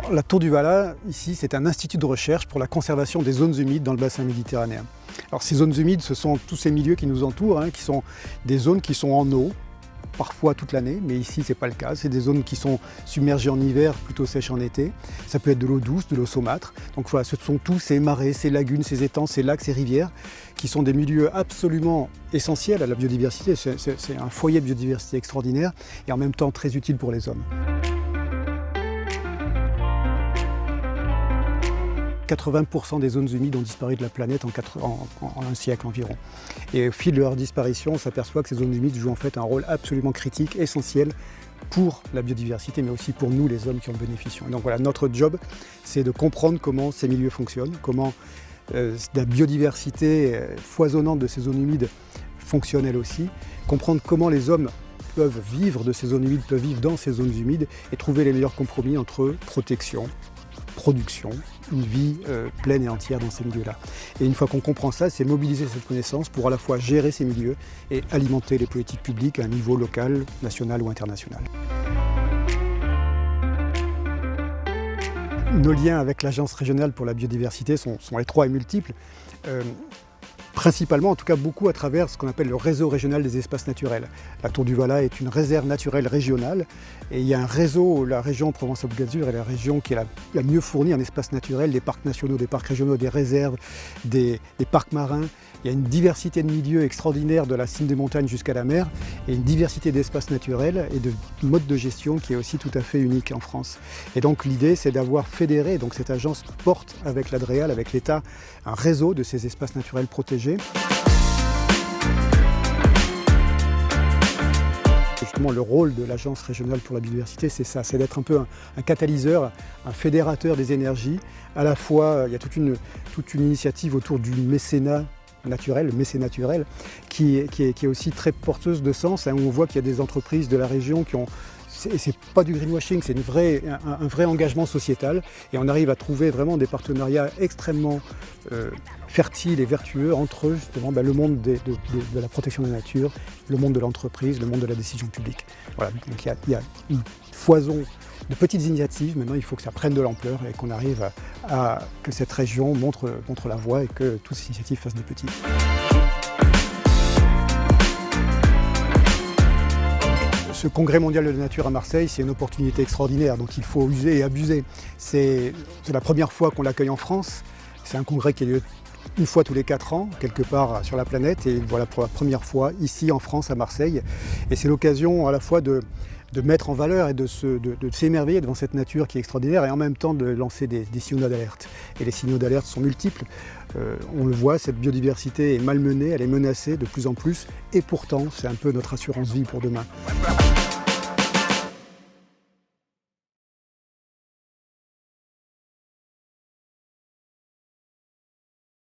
Alors, la Tour du Valat, ici, c'est un institut de recherche pour la conservation des zones humides dans le bassin méditerranéen. Alors, ces zones humides, ce sont tous ces milieux qui nous entourent, qui sont des zones qui sont en eau, parfois toute l'année, mais ici, ce n'est pas le cas. C'est des zones qui sont submergées en hiver, plutôt sèches en été. Ça peut être de l'eau douce, de l'eau saumâtre. Donc voilà, ce sont tous ces marais, ces lagunes, ces étangs, ces lacs, ces rivières, qui sont des milieux absolument essentiels à la biodiversité. C'est un foyer de biodiversité extraordinaire et en même temps très utile pour les hommes. 80% des zones humides ont disparu de la planète en un siècle environ. Et au fil de leur disparition, on s'aperçoit que ces zones humides jouent en fait un rôle absolument critique, essentiel pour la biodiversité, mais aussi pour nous, les hommes qui en bénéficient. Et donc voilà, notre job, c'est de comprendre comment ces milieux fonctionnent, comment la biodiversité foisonnante de ces zones humides fonctionne elle aussi, comprendre comment les hommes peuvent vivre de ces zones humides, peuvent vivre dans ces zones humides et trouver les meilleurs compromis entre protection, production, une vie pleine et entière dans ces milieux-là. Et une fois qu'on comprend ça, c'est mobiliser cette connaissance pour à la fois gérer ces milieux et alimenter les politiques publiques à un niveau local, national ou international. Nos liens avec l'Agence régionale pour la biodiversité sont étroits et multiples. Principalement, en tout cas beaucoup à travers ce qu'on appelle le réseau régional des espaces naturels. La Tour du Valat est une réserve naturelle régionale et il y a un réseau, la région Provence-Alpes-Côte d'Azur est la région qui est la mieux fournie en espaces naturels, des parcs nationaux, des parcs régionaux, des réserves, des parcs marins. Il y a une diversité de milieux extraordinaire de la cime des montagnes jusqu'à la mer et une diversité d'espaces naturels et de modes de gestion qui est aussi tout à fait unique en France. Et donc l'idée c'est d'avoir fédéré, donc cette agence porte avec l'Adréal, avec l'État, un réseau de ces espaces naturels protégés. Justement, le rôle de l'Agence régionale pour la biodiversité, c'est ça, c'est d'être un peu un catalyseur, un fédérateur des énergies. À la fois, il y a toute une initiative autour du mécénat naturel, le mécénat naturel, qui est aussi très porteuse de sens, où on voit qu'il y a des entreprises de la région qui ont... Et c'est pas du greenwashing, c'est un vrai engagement sociétal et on arrive à trouver vraiment des partenariats extrêmement fertiles et vertueux entre justement le monde de la protection de la nature, le monde de l'entreprise, le monde de la décision publique. Voilà, donc il y a une foison de petites initiatives, maintenant il faut que ça prenne de l'ampleur et qu'on arrive à que cette région montre la voie et que toutes ces initiatives fassent des petits. Ce congrès mondial de la nature à Marseille, c'est une opportunité extraordinaire dont il faut user et abuser. C'est la première fois qu'on l'accueille en France. C'est un congrès qui a lieu une fois tous les 4 ans, quelque part sur la planète. Et voilà pour la première fois ici en France, à Marseille. Et c'est l'occasion à la fois de mettre en valeur et de s'émerveiller devant cette nature qui est extraordinaire et en même temps de lancer des signaux d'alerte. Et les signaux d'alerte sont multiples. On le voit, cette biodiversité est malmenée, elle est menacée de plus en plus et pourtant c'est un peu notre assurance vie pour demain.